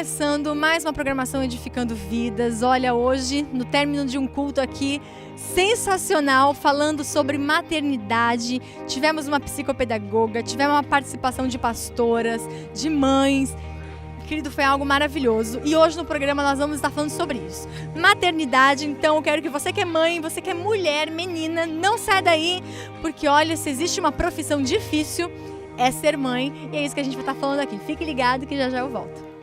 começando mais uma programação Edificando Vidas. Olha, hoje, no término de um culto aqui sensacional, falando sobre maternidade, tivemos uma psicopedagoga, tivemos uma participação de pastoras, de mães. Querido, foi algo maravilhoso. E hoje no programa nós vamos estar falando sobre isso. Maternidade, então eu quero que você que é mãe, você que é mulher, menina, não saia daí, porque olha, se existe uma profissão difícil, é ser mãe, e é isso que a gente vai estar falando aqui. Fique ligado que já já eu volto.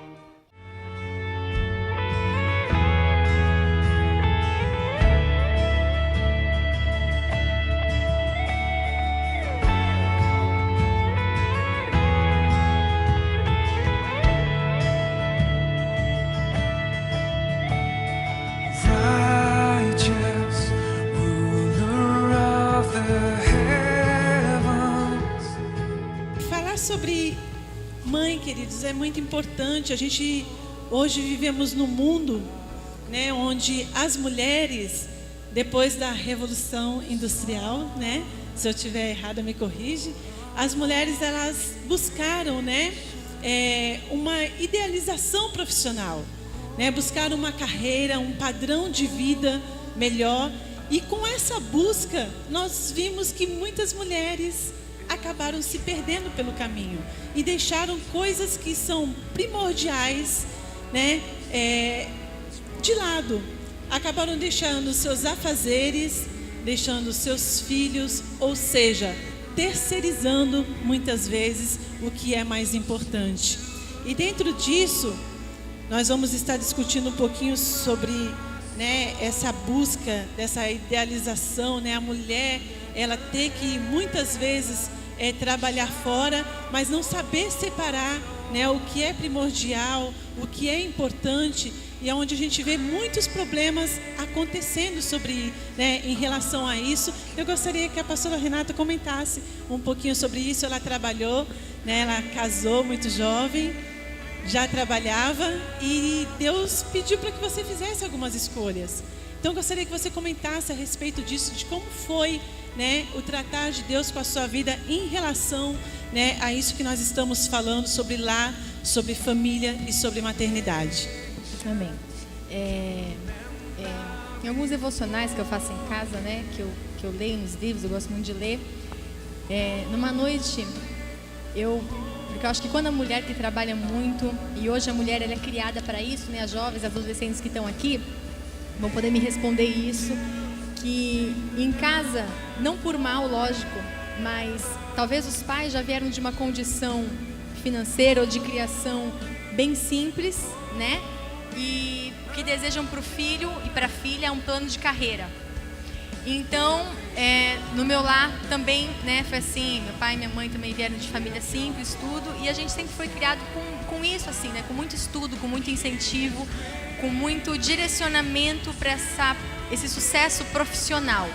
Sobre mãe, queridos, é muito importante. A gente hoje vivemos num mundo, né, onde as mulheres, depois da Revolução Industrial, né, se eu estiver errada me corrige, as mulheres elas buscaram, né, uma idealização profissional, né, buscaram uma carreira, um padrão de vida melhor, e com essa busca nós vimos que muitas mulheres acabaram se perdendo pelo caminho e deixaram coisas que são primordiais, né, de lado. Acabaram deixando seus afazeres, deixando seus filhos, ou seja, terceirizando muitas vezes o que é mais importante. E dentro disso, nós vamos estar discutindo um pouquinho sobre, né, essa busca, dessa idealização, né, a mulher, ela ter que muitas vezes trabalhar fora, mas não saber separar, né, o que é primordial, o que é importante, e é onde a gente vê muitos problemas acontecendo sobre, né, em relação a isso. Eu gostaria que a pastora Renata comentasse um pouquinho sobre isso. Ela trabalhou, né, ela casou muito jovem, já trabalhava, e Deus pediu para que você fizesse algumas escolhas. Então eu gostaria que você comentasse a respeito disso, de como foi, né, o tratar de Deus com a sua vida em relação, né, a isso que nós estamos falando sobre lar, sobre família e sobre maternidade. Amém. Em alguns devocionais que eu faço em casa, né, que eu leio nos livros, eu gosto muito de ler, numa noite, porque eu acho que quando a mulher que trabalha muito, e hoje a mulher ela é criada para isso, né, as jovens, as adolescentes que estão aqui, vão poder me responder isso, que em casa, não por mal, lógico, mas talvez os pais já vieram de uma condição financeira ou de criação bem simples, né? E o que desejam para o filho e para a filha é um plano de carreira. Então, no meu lar também, né, foi assim, meu pai e minha mãe também vieram de família simples, tudo, e a gente sempre foi criado com isso, assim, né, com muito estudo, com muito incentivo, com muito direcionamento para esse sucesso profissional.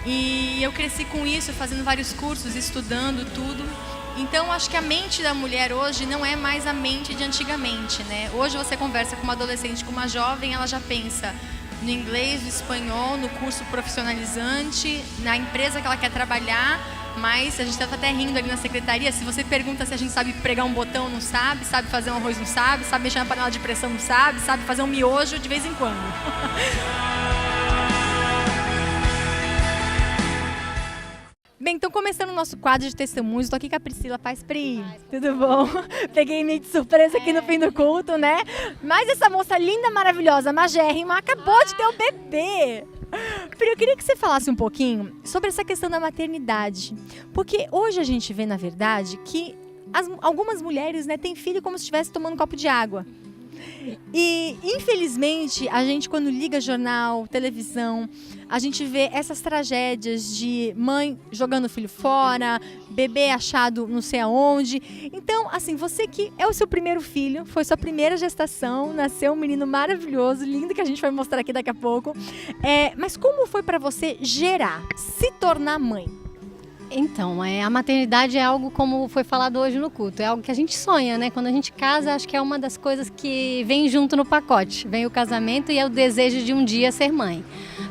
E eu cresci com isso, fazendo vários cursos, estudando tudo. Então, acho que a mente da mulher hoje não é mais a mente de antigamente, né? Hoje você conversa com uma adolescente, com uma jovem, ela já pensa no inglês, no espanhol, no curso profissionalizante, na empresa que ela quer trabalhar. Mas a gente estava até rindo ali na secretaria, se você pergunta se a gente sabe pregar um botão, não sabe fazer um arroz, não sabe mexer na panela de pressão, não sabe fazer um miojo de vez em quando. Bem, então começando o nosso quadro de testemunhos, estou aqui com a Priscila. Paz, Pri, tudo bom? Peguei meio de surpresa aqui no fim do culto, né? Mas essa moça linda, maravilhosa, magérrima, acabou de ter um bebê. Pri, eu queria que você falasse um pouquinho sobre essa questão da maternidade, porque hoje a gente vê, na verdade, que algumas mulheres, né, têm filho como se estivesse tomando um copo de água. E, infelizmente, a gente, quando liga jornal, televisão, a gente vê essas tragédias de mãe jogando o filho fora, bebê achado não sei aonde. Então, assim, você que é o seu primeiro filho, foi sua primeira gestação, nasceu um menino maravilhoso, lindo, que a gente vai mostrar aqui daqui a pouco. Mas como foi para você gerar, se tornar mãe? Então, a maternidade é algo, como foi falado hoje no culto, é algo que a gente sonha, né? Quando a gente casa, acho que é uma das coisas que vem junto no pacote. Vem o casamento e é o desejo de um dia ser mãe.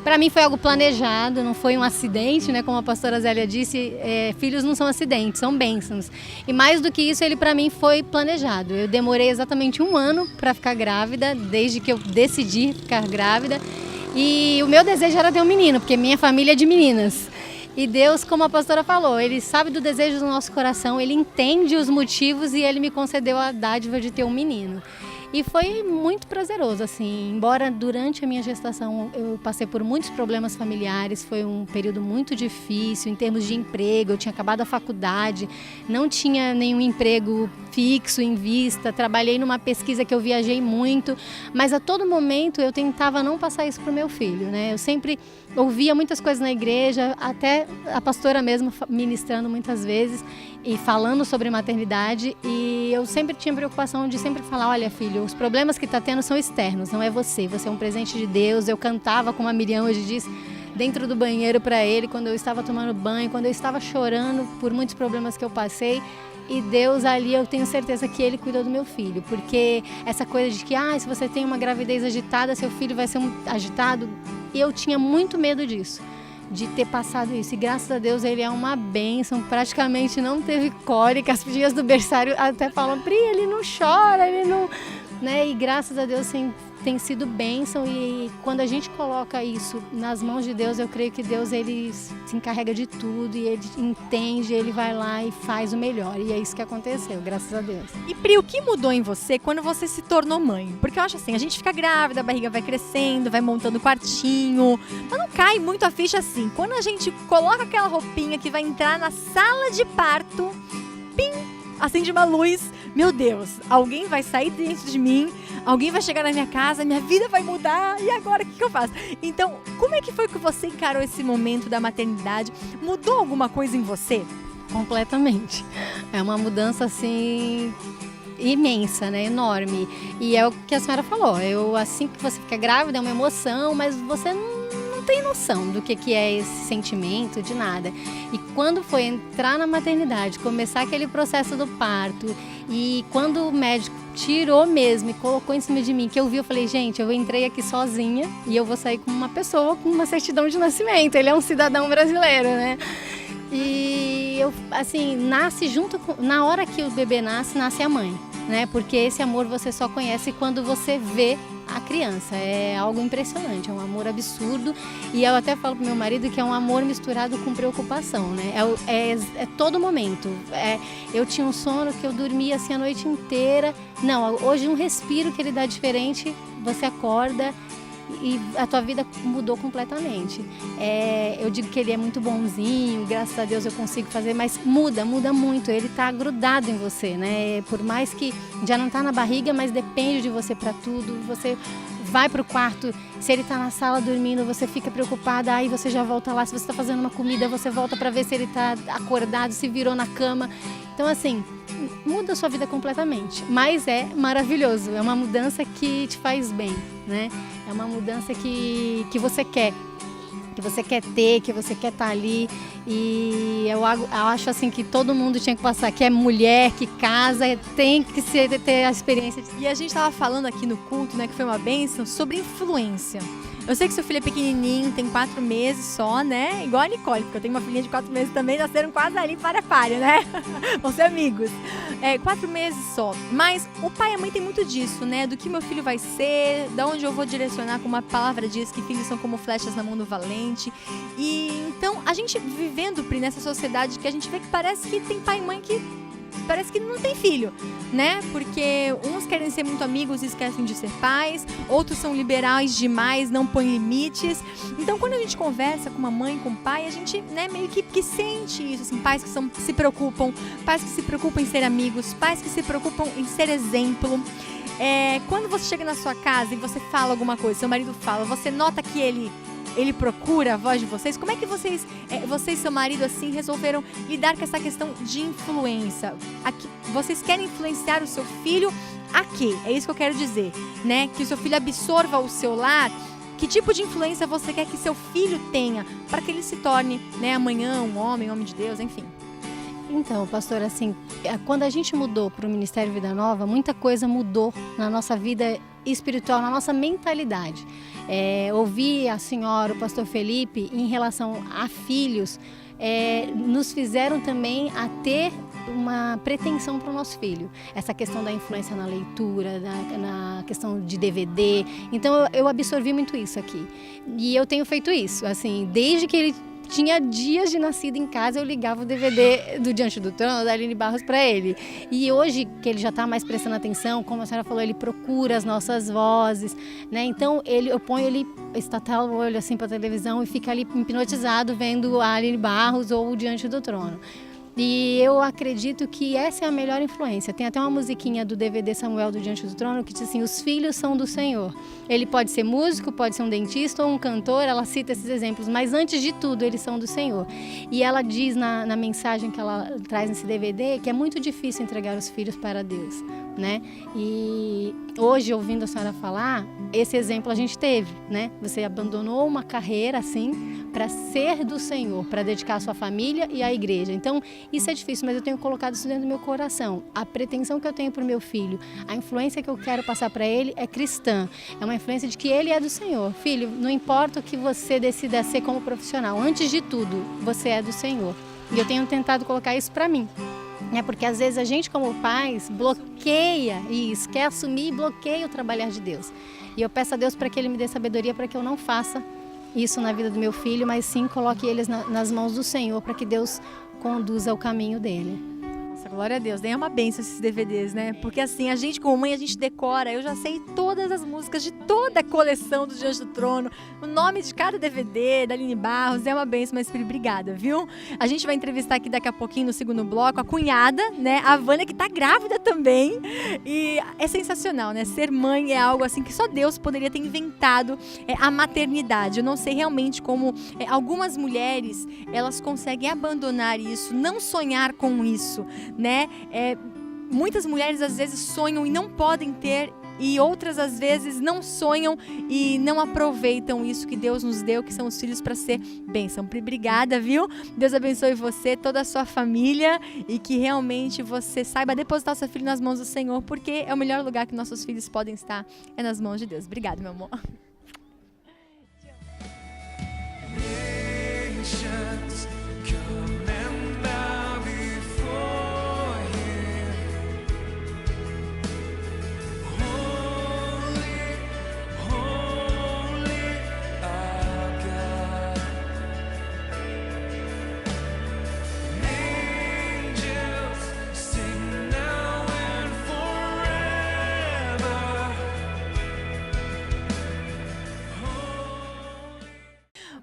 Para mim foi algo planejado, não foi um acidente, né? Como a pastora Zélia disse, filhos não são acidentes, são bênçãos. E mais do que isso, ele para mim foi planejado. Eu demorei exatamente 1 ano para ficar grávida, desde que eu decidi ficar grávida. E o meu desejo era ter um menino, porque minha família é de meninas. E Deus, como a pastora falou, Ele sabe do desejo do nosso coração, Ele entende os motivos e Ele me concedeu a dádiva de ter um menino. E foi muito prazeroso, assim, embora durante a minha gestação eu passei por muitos problemas familiares, foi um período muito difícil em termos de emprego, eu tinha acabado a faculdade, não tinha nenhum emprego fixo em vista, trabalhei numa pesquisa que eu viajei muito, mas a todo momento eu tentava não passar isso para o meu filho, né? Eu sempre ouvia muitas coisas na igreja, até a pastora mesmo ministrando muitas vezes e falando sobre maternidade, e eu sempre tinha preocupação de sempre falar, olha filho, os problemas que está tendo são externos, não é você é um presente de Deus. Eu cantava, como a Miriam hoje diz, dentro do banheiro para ele, quando eu estava tomando banho, quando eu estava chorando por muitos problemas que eu passei. E Deus ali, eu tenho certeza que Ele cuidou do meu filho, porque essa coisa de que se você tem uma gravidez agitada, seu filho vai ser agitado, e eu tinha muito medo disso, de ter passado isso, e graças a Deus ele é uma bênção, praticamente não teve cólica, as dias do berçário até falam, Pri, ele não chora, ele não... né? E graças a Deus tem sido bênção, e quando a gente coloca isso nas mãos de Deus, eu creio que Deus ele se encarrega de tudo e Ele entende, Ele vai lá e faz o melhor, e é isso que aconteceu, graças a Deus. E Pri, o que mudou em você quando você se tornou mãe? Porque eu acho assim, a gente fica grávida, a barriga vai crescendo, vai montando quartinho, mas não cai muito a ficha assim. Quando a gente coloca aquela roupinha que vai entrar na sala de parto, pim, acende uma luz, meu Deus, alguém vai sair dentro de mim, alguém vai chegar na minha casa, minha vida vai mudar, e agora o que eu faço? Então, como é que foi que você encarou esse momento da maternidade? Mudou alguma coisa em você? Completamente. É uma mudança assim imensa, né? Enorme. E é o que a senhora falou, assim que você fica grávida é uma emoção, mas você não tem noção do que é esse sentimento, de nada. E quando foi entrar na maternidade, começar aquele processo do parto, e quando o médico tirou mesmo e colocou em cima de mim, que eu vi, eu falei, gente, eu entrei aqui sozinha e eu vou sair como uma pessoa com uma certidão de nascimento. Ele é um cidadão brasileiro, né? E eu, assim, nasce junto com... Na hora que o bebê nasce a mãe, né? Porque esse amor você só conhece quando você vê a criança. É algo impressionante, é um amor absurdo. E eu até falo pro meu marido que é um amor misturado com preocupação, né? É todo momento. Eu tinha um sono que eu dormia assim a noite inteira. Não, hoje um respiro que ele dá diferente, você acorda e a tua vida mudou completamente. Eu digo que ele é muito bonzinho, graças a Deus eu consigo fazer, mas muda muito, ele tá grudado em você, né? Por mais que já não tá na barriga, mas depende de você para tudo. Você vai pro quarto, se ele tá na sala dormindo, você fica preocupada, aí você já volta lá, se você tá fazendo uma comida, você volta para ver se ele tá acordado, se virou na cama. Então assim, muda a sua vida completamente, mas é maravilhoso, é uma mudança que te faz bem, né? É uma mudança que você quer ter, que você quer estar ali, e eu acho assim que todo mundo tinha que passar, que é mulher, que casa, tem que ter a experiência. E a gente estava falando aqui no culto, né, que foi uma bênção, sobre influência. Eu sei que seu filho é pequenininho, tem 4 meses só, né? Igual a Nicole, porque eu tenho uma filhinha de 4 meses também, nasceram quase ali para, né? Vão ser amigos. 4 meses só. Mas o pai e a mãe tem muito disso, né? Do que meu filho vai ser, da onde eu vou direcionar, como a palavra diz, que filhos são como flechas na mão do valente. E então, a gente vivendo, Pri, nessa sociedade que a gente vê que parece que tem pai e mãe que parece que não tem filho, né? Porque uns querem ser muito amigos e esquecem de ser pais, outros são liberais demais, não põem limites. Então, quando a gente conversa com uma mãe, com um pai, a gente, né, meio que sente isso, assim, pais que se preocupam em ser amigos, pais que se preocupam em ser exemplo. Quando você chega na sua casa e você fala alguma coisa, seu marido fala, você nota que ele procura a voz de vocês? Como é que vocês e seu marido assim resolveram lidar com essa questão de influência? Vocês querem influenciar o seu filho a quê? É isso que eu quero dizer, né? Que o seu filho absorva o seu lar. Que tipo de influência você quer que seu filho tenha para que ele se torne, né, amanhã um homem de Deus, enfim? Então, pastor, assim, quando a gente mudou para o Ministério Vida Nova, muita coisa mudou na nossa vida espiritual, na nossa mentalidade. Ouvir a senhora, o pastor Felipe, em relação a filhos, nos fizeram também a ter uma pretensão para o nosso filho. Essa questão da influência na leitura, na questão de DVD. Então eu absorvi muito isso aqui. E eu tenho feito isso, assim, desde que ele tinha dias de nascido em casa, eu ligava o DVD do Diante do Trono, da Aline Barros, para ele. E hoje, que ele já está mais prestando atenção, como a senhora falou, ele procura as nossas vozes, né? Então, eu ponho ele, estatar o olho assim para a televisão e fica ali hipnotizado vendo a Aline Barros ou o Diante do Trono. E eu acredito que essa é a melhor influência. Tem até uma musiquinha do DVD Samuel do Diante do Trono que diz assim: os filhos são do Senhor. Ele pode ser músico, pode ser um dentista ou um cantor, ela cita esses exemplos, mas antes de tudo eles são do Senhor. E ela diz na mensagem que ela traz nesse DVD que é muito difícil entregar os filhos para Deus, né? E hoje, ouvindo a senhora falar, esse exemplo a gente teve, né? Você abandonou uma carreira assim para ser do Senhor, para dedicar a sua família e à igreja. Então, isso é difícil, mas eu tenho colocado isso dentro do meu coração. A pretensão que eu tenho para o meu filho, a influência que eu quero passar para ele é cristã. É uma influência de que ele é do Senhor. Filho, não importa o que você decida ser como profissional, antes de tudo, você é do Senhor. E eu tenho tentado colocar isso para mim. Porque às vezes a gente, como pais, bloqueia isso, quer assumir e bloqueia o trabalhar de Deus. E eu peço a Deus para que Ele me dê sabedoria para que eu não faça isso na vida do meu filho, mas sim coloque eles nas mãos do Senhor, para que Deus conduza o caminho dele. Nossa, glória a Deus, nem é uma benção esses DVDs, né? Porque assim, a gente como mãe, a gente decora, eu já sei todas as músicas de toda a coleção do Diante do Trono, o nome de cada DVD, da Aline Barros, é uma benção, mas filho, obrigada, viu? A gente vai entrevistar aqui daqui a pouquinho, no segundo bloco, a cunhada, né? A Vânia, que tá grávida também, e é sensacional, né? Ser mãe é algo assim que só Deus poderia ter inventado, a maternidade. Eu não sei realmente como algumas mulheres, elas conseguem abandonar isso, não sonhar com isso, né? Muitas mulheres às vezes sonham e não podem ter, e outras às vezes não sonham e não aproveitam isso que Deus nos deu, que são os filhos, para ser bênção. Obrigada, viu? Deus abençoe você, toda a sua família, e que realmente você saiba depositar o seu filho nas mãos do Senhor, porque é o melhor lugar que nossos filhos podem estar, é nas mãos de Deus. Obrigada, meu amor.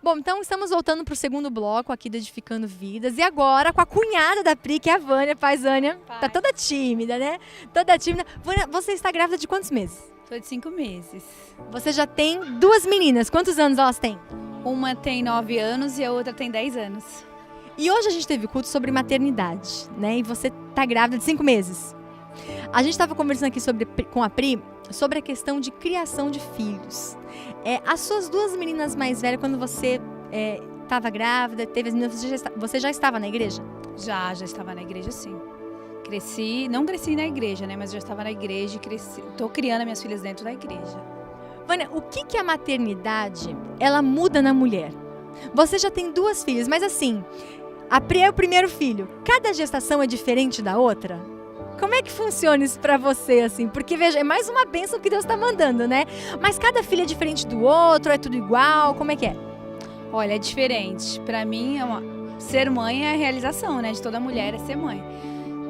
Bom, então estamos voltando para o segundo bloco aqui do Edificando Vidas. E agora com a cunhada da Pri, que é a Vânia. Pai, Vânia. Tá toda tímida, né? Toda tímida. Vânia, você está grávida de quantos meses? Tô de 5 meses. Você já tem 2 meninas. Quantos anos elas têm? Uma tem 9 anos e a outra tem 10 anos. E hoje a gente teve culto sobre maternidade, né? E você tá grávida de 5 meses. A gente estava conversando aqui com a Pri sobre a questão de criação de filhos. As suas 2 meninas mais velhas, quando você estava grávida, teve as meninas, você já estava na igreja? Já estava na igreja, sim. Não cresci na igreja, né? Mas já estava na igreja e tô criando minhas filhas dentro da igreja. Vânia, o que a maternidade, ela muda na mulher? Você já tem 2 filhas, mas assim, a Pri é o primeiro filho. Cada gestação é diferente da outra? Como é que funciona isso pra você, assim? Porque, veja, é mais uma bênção que Deus tá mandando, né? Mas cada filho é diferente do outro, é tudo igual, como é que é? Olha, é diferente. Pra mim, ser mãe é a realização, né? De toda mulher é ser mãe.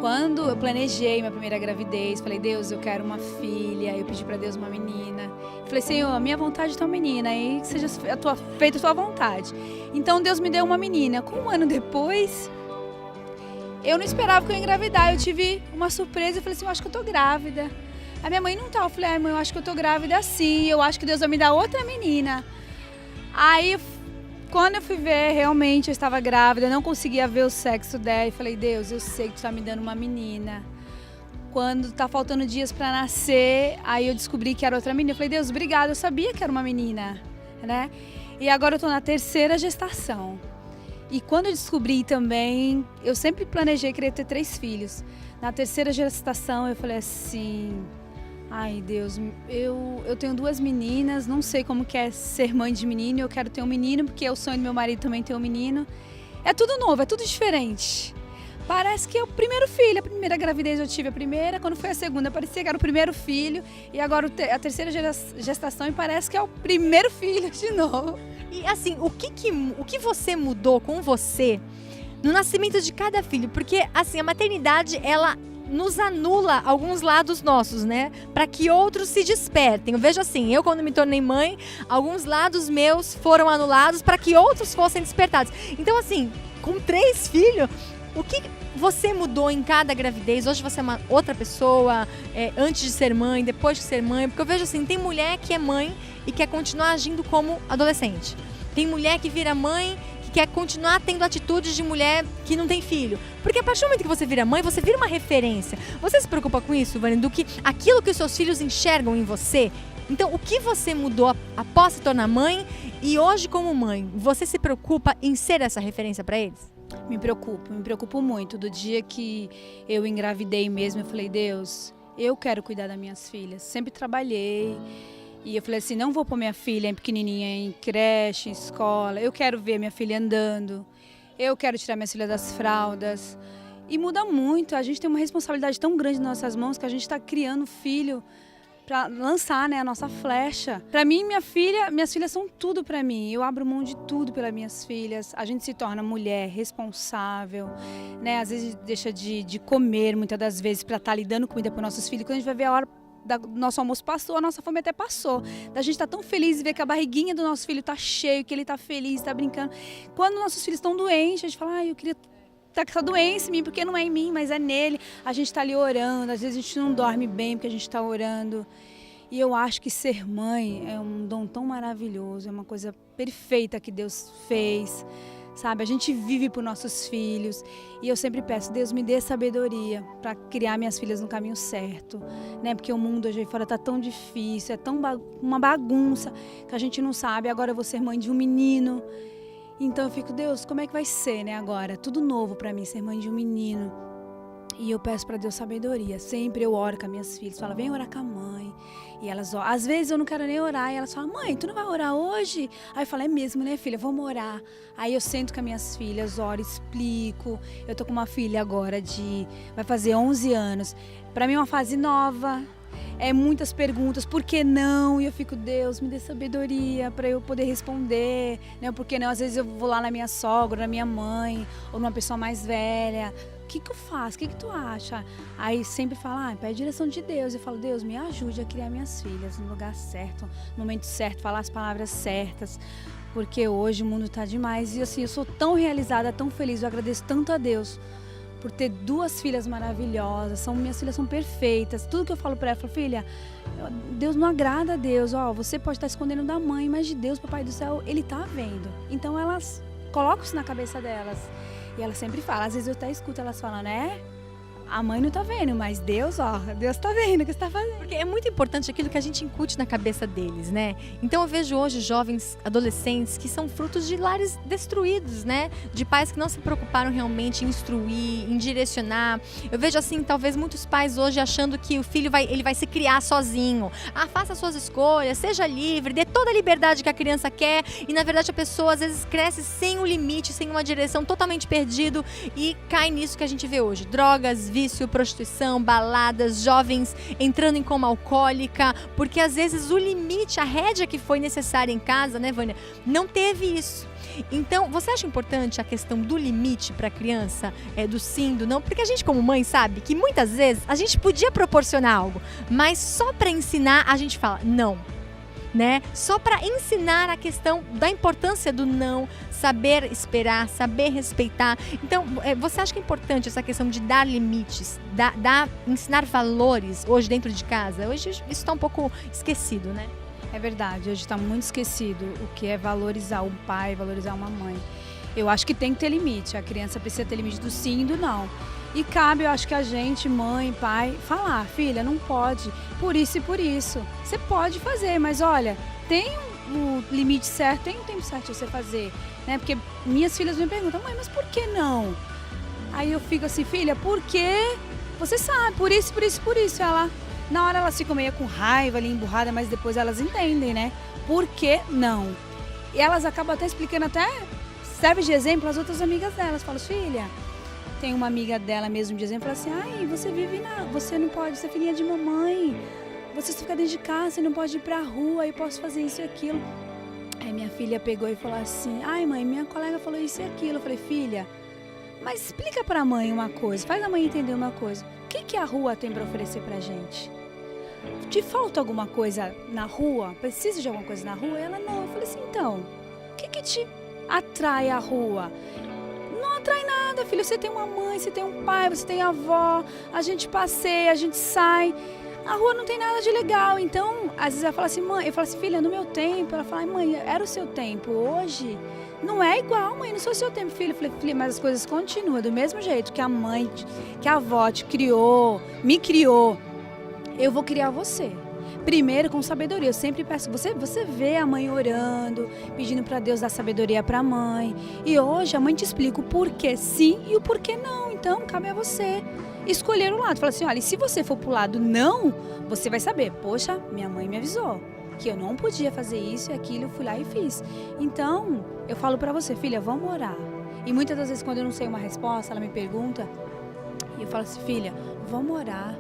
Quando eu planejei minha primeira gravidez, falei, Deus, eu quero uma filha. Eu pedi pra Deus uma menina. Falei, Senhor, a minha vontade é tua menina, e que seja feita a tua vontade. Então, Deus me deu uma menina. Com 1 ano depois, eu não esperava que eu ia engravidar. Eu tive uma surpresa e falei assim, eu acho que eu tô grávida. A minha mãe não tá. Eu falei, mãe, eu acho que eu tô grávida sim. Eu acho que Deus vai me dar outra menina. Aí, quando eu fui ver, realmente eu estava grávida, não conseguia ver o sexo dela. E falei, Deus, eu sei que tu tá me dando uma menina. Quando tá faltando dias pra nascer, aí eu descobri que era outra menina. Eu falei, Deus, obrigada, eu sabia que era uma menina, né? E agora eu tô na 3ª gestação. E quando eu descobri também, eu sempre planejei querer ter 3 filhos. Na 3ª gestação eu falei assim, Ai, Deus, eu tenho 2 meninas, não sei como que é ser mãe de menino, eu quero ter um menino, porque é o sonho do meu marido também ter um menino. É tudo novo, é tudo diferente. Parece que é o primeiro filho, a primeira gravidez eu tive a primeira, quando foi a segunda parecia que era o primeiro filho, e agora a terceira gestação e parece que é o primeiro filho de novo. E assim, o que você mudou com você no nascimento de cada filho? Porque assim, a maternidade, ela nos anula alguns lados nossos, né? Para que outros se despertem. Eu vejo assim, eu quando me tornei mãe, alguns lados meus foram anulados para que outros fossem despertados. Então assim, com 3 filhos, o que você mudou em cada gravidez? Hoje você é uma outra pessoa, antes de ser mãe, depois de ser mãe. Porque eu vejo assim, tem mulher que é mãe e quer continuar agindo como adolescente. Tem mulher que vira mãe que quer continuar tendo atitudes de mulher que não tem filho. Porque a partir do momento que você vira mãe, você vira uma referência. Você se preocupa com isso, Vânia? Do que aquilo que os seus filhos enxergam em você? Então, o que você mudou após se tornar mãe e hoje como mãe? Você se preocupa em ser essa referência para eles? Me preocupo muito. Do dia que eu engravidei mesmo, eu falei, Deus, eu quero cuidar das minhas filhas. Sempre trabalhei. E eu falei assim, não vou pôr minha filha pequenininha em creche, em escola. Eu quero ver minha filha andando. Eu quero tirar minha filha das fraldas. E muda muito. A gente tem uma responsabilidade tão grande nas nossas mãos que a gente está criando filho para lançar, né, a nossa flecha. Para mim, minhas filhas são tudo para mim. Eu abro mão de tudo pelas minhas filhas. A gente se torna mulher responsável, né? Às vezes deixa de comer, muitas das vezes, para estar lidando comida para nossos filhos. Quando a gente vai ver a hora do nosso almoço passou, a nossa fome até passou. Da gente tá tão feliz de ver que a barriguinha do nosso filho tá cheio, que ele tá feliz, tá brincando. Quando nossos filhos estão doentes, a gente fala, eu queria tá com essa doença em mim, porque não é em mim, mas é nele. A gente tá ali orando, às vezes a gente não dorme bem porque a gente tá orando. E eu acho que ser mãe é um dom tão maravilhoso, é uma coisa perfeita que Deus fez, sabe? A gente vive por nossos filhos e eu sempre peço, Deus me dê sabedoria para criar minhas filhas no caminho certo, né? Porque o mundo hoje aí fora tá tão difícil, é tão uma bagunça que a gente não sabe. Agora eu vou ser mãe de um menino. Então eu fico, Deus, como é que vai ser, né, agora? Tudo novo para mim, ser mãe de um menino. E eu peço para Deus sabedoria. Sempre eu oro com as minhas filhas. Falo, vem orar com a mãe. E elas oram. Às vezes eu não quero nem orar. E elas falam, mãe, tu não vai orar hoje? Aí eu falo, é mesmo, né, filha? Vamos orar. Aí eu sento com as minhas filhas, oro, explico. Eu tô com uma filha agora vai fazer 11 anos. Para mim é uma fase nova. Muitas perguntas, por que não? E eu fico, Deus, me dê sabedoria para eu poder responder, né? Por que não? Às vezes eu vou lá na minha sogra, na minha mãe, ou numa pessoa mais velha. O que eu faço? O que tu acha? Aí sempre fala, pede a direção de Deus. Eu falo, Deus, me ajude a criar minhas filhas no lugar certo, no momento certo, falar as palavras certas. Porque hoje o mundo tá demais. E assim, eu sou tão realizada, tão feliz, eu agradeço tanto a Deus por ter 2 filhas maravilhosas, minhas filhas são perfeitas. Tudo que eu falo para ela, eu falo, filha, Deus não agrada a Deus, você pode estar escondendo da mãe, mas de Deus, Papai do Céu, Ele tá vendo. Então elas colocam isso na cabeça delas. E elas sempre falam, às vezes eu até escuto elas falando, a mãe não tá vendo, mas Deus, Deus tá vendo o que você tá fazendo. Porque é muito importante aquilo que a gente incute na cabeça deles, né? Então eu vejo hoje jovens, adolescentes que são frutos de lares destruídos, né? De pais que não se preocuparam realmente em instruir, em direcionar. Eu vejo assim, talvez muitos pais hoje achando que o filho ele vai se criar sozinho. Faça suas escolhas, seja livre, dê toda a liberdade que a criança quer. E na verdade a pessoa às vezes cresce sem um limite, sem uma direção, totalmente perdido e cai nisso que a gente vê hoje. Drogas, vício, prostituição, baladas, jovens entrando em coma alcoólica, porque às vezes o limite, a rédea que foi necessária em casa, né, Vânia, não teve isso. Então, você acha importante a questão do limite para a criança, do sim, do não? Porque a gente como mãe sabe que muitas vezes a gente podia proporcionar algo, mas só para ensinar a gente fala não, né? Só para ensinar a questão da importância do não, saber esperar, saber respeitar. Então, você acha que é importante essa questão de dar limites, ensinar valores hoje dentro de casa? Hoje isso está um pouco esquecido, né? É verdade, hoje está muito esquecido o que é valorizar um pai, valorizar uma mãe. Eu acho que tem que ter limite, a criança precisa ter limite do sim e do não. E cabe, eu acho que a gente, mãe, pai, falar, filha, não pode, por isso e por isso. Você pode fazer, mas olha, tem o limite certo, tem o tempo certo de você fazer, né? Porque minhas filhas me perguntam, mãe, mas por que não? Aí eu fico assim, filha, porque você sabe, por isso, por isso, por isso. Ela, Na hora elas ficam meio com raiva ali, emburrada, mas depois elas entendem, né? Por que não? E elas acabam até explicando, até serve de exemplo às outras amigas delas. Falam, filha, tem uma amiga dela mesmo de exemplo, fala assim, ai, você não pode ser filhinha de mamãe, você fica dentro de casa, você não pode ir pra rua, eu posso fazer isso e aquilo. Aí minha filha pegou e falou assim, ai mãe, minha colega falou isso e aquilo. Eu falei, filha, mas explica pra mãe uma coisa, faz a mãe entender uma coisa. O que a rua tem pra oferecer pra gente? Te falta alguma coisa na rua? Precisa de alguma coisa na rua? Ela, não. Eu falei assim, então, o que te atrai a rua? Não atrai nada, filha. Você tem uma mãe, você tem um pai, você tem avó, a gente passeia, a gente sai. A rua não tem nada de legal. Então, às vezes ela fala assim, mãe, eu falo assim, filha, no meu tempo, ela fala, mãe, era o seu tempo. Hoje não é igual, mãe, não sou o seu tempo, filha. Eu falei, filha, mas as coisas continuam do mesmo jeito que a mãe, que a avó te criou, me criou. Eu vou criar você. Primeiro com sabedoria. Eu sempre peço, você vê a mãe orando, pedindo para Deus dar sabedoria para a mãe. E hoje a mãe te explica o porquê sim e o porquê não. Então, cabe a você escolher o lado. Fala assim, olha, e se você for pro lado não, você vai saber, poxa, minha mãe me avisou que eu não podia fazer isso e aquilo, eu fui lá e fiz. Então, eu falo para você, filha, vamos orar. E muitas das vezes quando eu não sei uma resposta, ela me pergunta, e eu falo assim, filha, vamos orar.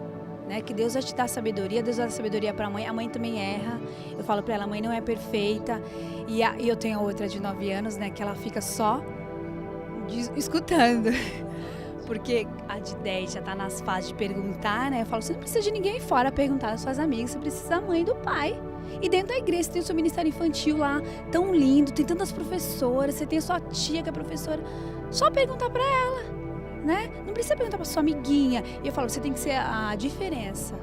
Né, que Deus vai te dar sabedoria, Deus vai dar sabedoria para a mãe também erra. Eu falo para ela, a mãe não é perfeita. E eu tenho a outra de 9 anos, né, que ela fica só escutando. Porque a de 10 já tá nas fases de perguntar, né? Eu falo, você não precisa de ninguém fora perguntar das suas amigas, você precisa da mãe e do pai. E dentro da igreja você tem o seu ministério infantil lá, tão lindo, tem tantas professoras, você tem a sua tia que é professora. Só perguntar para ela. Né? Não precisa perguntar para sua amiguinha. E eu falo, você tem que ser a diferença.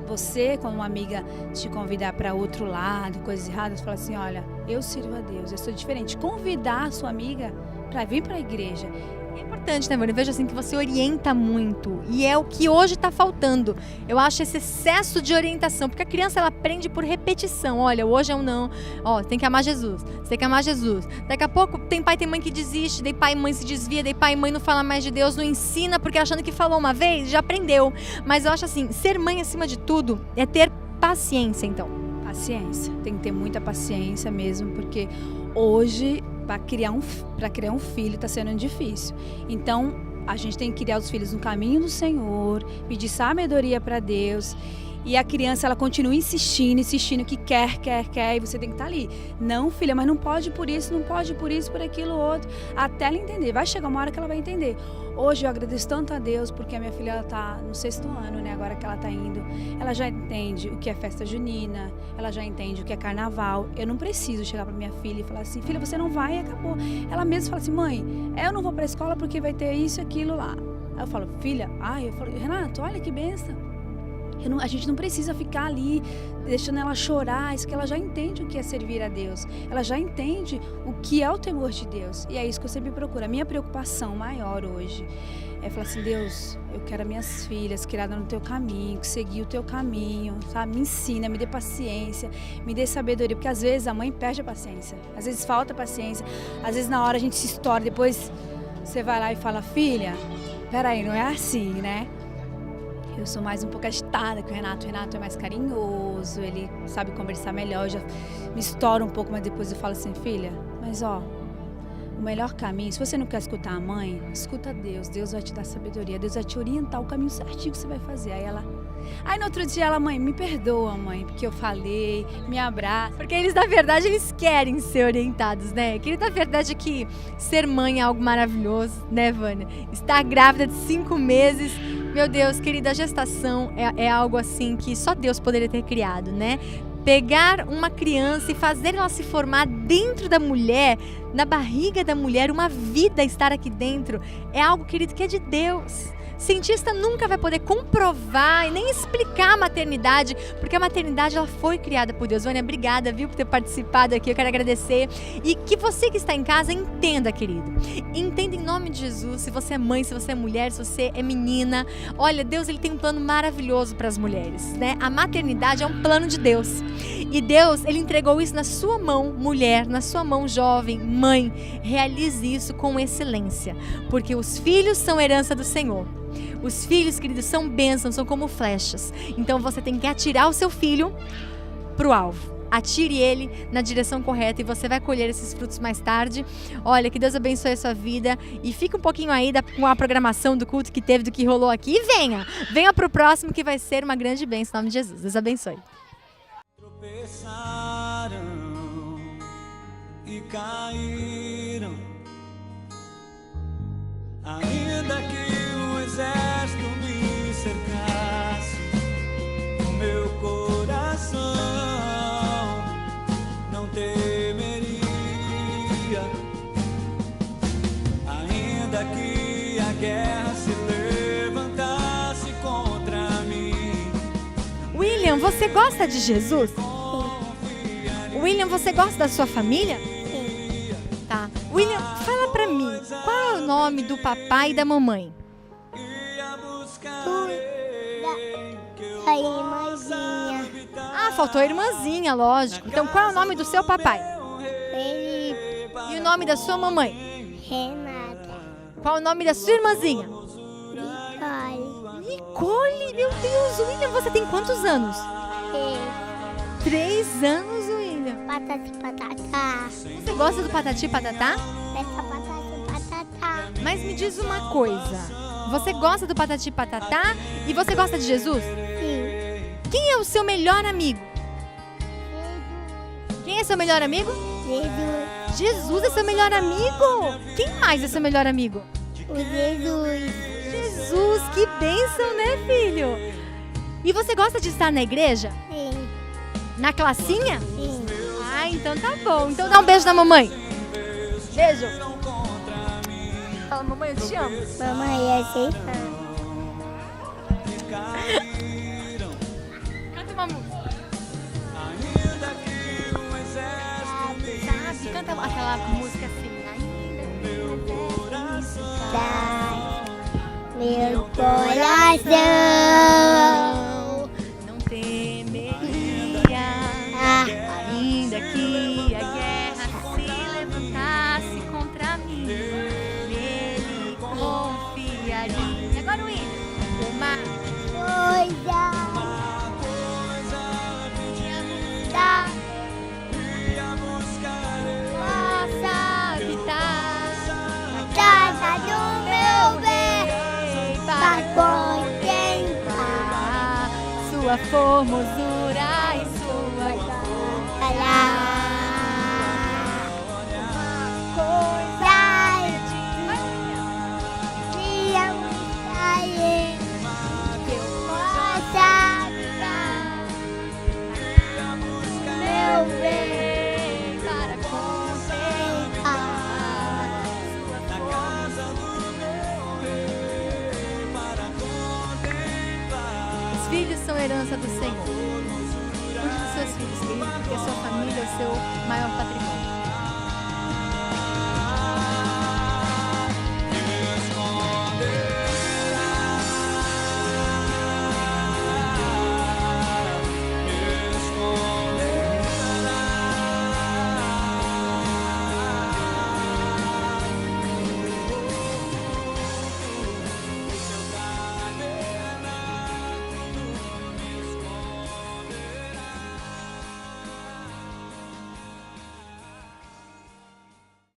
Você, quando uma amiga te convidar para outro lado, coisas erradas, fala assim, olha, eu sirvo a Deus, eu sou diferente. Convidar a sua amiga para vir para a igreja. É importante, né, Vânia? Eu vejo assim que você orienta muito. E é o que hoje está faltando. Eu acho esse excesso de orientação. Porque a criança, ela aprende por repetição. Olha, hoje é um não. Ó, tem que amar Jesus. Você tem que amar Jesus. Daqui a pouco tem pai e tem mãe que desiste. Daí pai e mãe se desvia. Daí pai e mãe não fala mais de Deus. Não ensina porque achando que falou uma vez, já aprendeu. Mas eu acho assim, ser mãe acima de tudo é ter paciência, então. Paciência. Tem que ter muita paciência mesmo. Porque hoje... Para criar um filho está sendo difícil. Então, a gente tem que criar os filhos no caminho do Senhor, pedir sabedoria para Deus. E a criança, ela continua insistindo que quer, e você tem que estar ali. Não, filha, mas não pode por isso, por aquilo outro. Até ela entender. Vai chegar uma hora que ela vai entender. Hoje eu agradeço tanto a Deus, porque a minha filha, ela tá no 6º ano, né? Agora que ela tá indo. Ela já entende o que é festa junina, ela já entende o que é carnaval. Eu não preciso chegar pra minha filha e falar assim, filha, você não vai e acabou. Ela mesma fala assim, mãe, eu não vou pra escola porque vai ter isso e aquilo lá. Aí eu falo, filha, eu falo, Renato, olha que bênção. A gente não precisa ficar ali deixando ela chorar, isso que ela já entende o que é servir a Deus. Ela já entende o que é o temor de Deus. E é isso que eu sempre procuro. A minha preocupação maior hoje é falar assim, Deus, eu quero as minhas filhas criadas no teu caminho, que seguir o teu caminho, sabe? Me ensina, me dê paciência, me dê sabedoria, porque às vezes a mãe perde a paciência, às vezes falta paciência, às vezes na hora a gente se estoura, depois você vai lá e fala, filha, peraí, não é assim, né? Eu sou mais um pouco agitada que o Renato. O Renato é mais carinhoso, ele sabe conversar melhor, eu já me estouro um pouco, mas depois eu falo assim, filha, mas ó, o melhor caminho, se você não quer escutar a mãe, escuta Deus, Deus vai te dar sabedoria, Deus vai te orientar o caminho certinho que você vai fazer. Aí no outro dia ela, mãe, me perdoa, mãe, porque eu falei, me abraça. Porque eles, na verdade, eles querem ser orientados, né? Que na verdade que ser mãe é algo maravilhoso, né, Vânia? Estar grávida de 5 meses, meu Deus, querida, a gestação é algo assim que só Deus poderia ter criado, né? Pegar uma criança e fazer ela se formar dentro da mulher, na barriga da mulher, uma vida estar aqui dentro, é algo, querido, que é de Deus. Cientista nunca vai poder comprovar e nem explicar a maternidade, porque a maternidade ela foi criada por Deus. Vânia, obrigada, viu, por ter participado aqui, eu quero agradecer. E que você que está em casa entenda, querido. Entenda em nome de Jesus, se você é mãe, se você é mulher, se você é menina. Olha, Deus ele tem um plano maravilhoso para as mulheres, né? A maternidade é um plano de Deus. E Deus, ele entregou isso na sua mão, mulher, na sua mão, jovem, mãe. Realize isso com excelência, porque os filhos são herança do Senhor. Os filhos, queridos, são bênçãos, são como flechas. Então você tem que atirar o seu filho pro alvo. Atire ele na direção correta e você vai colher esses frutos mais tarde. Olha, que Deus abençoe a sua vida e fica um pouquinho aí com a programação do culto que teve, do que rolou aqui, e venha pro próximo que vai ser uma grande bênção, em nome de Jesus. Deus abençoe. Tropeçaram e caíram, ainda que o exército me cercasse, o meu coração não temeria, ainda que a guerra se levantasse contra mim. William, você gosta de Jesus? William, você gosta da sua família? Sim. Tá. William, fala pra mim, qual é o nome do papai e da mamãe? Da irmãzinha. Ah, faltou a irmãzinha, lógico. Então, qual é o nome do seu papai? Felipe. E o nome da sua mamãe? Renata. Qual é o nome da sua irmãzinha? Nicole. Nicole, meu Deus, William, você tem quantos anos? 3 anos, William. Patati patatá. Você gosta do Patati Patatá? Essa patati patatá. Mas me diz uma coisa. Você gosta do Patati Patatá e você gosta de Jesus? Sim. Quem é o seu melhor amigo? Quem é seu melhor amigo? Jesus. Jesus é seu melhor amigo. Quem mais é seu melhor amigo? O Jesus. Jesus, que bênção, né, filho? E você gosta de estar na igreja? Sim. Na classinha? Sim. Ah, então tá bom. Então dá um beijo na mamãe. Beijo. Fala, mamãe, eu te amo. Mamãe, eu sei. Canta uma música. Sabe? Canta aquela música assim. Meu coração Não temeria, ainda que a guerra se levantasse contra mim, nele confiaria. E agora o hino. Uma coisa da possa habitar casa do meu bem para para contemplar contemplar sua formosura e sua coisa que amanhã que eu possa habitar meu bem para contemplar Os filhos são herança do Senhor. Cuide dos seus filhos, querido, porque a sua família é o seu maior patrimônio.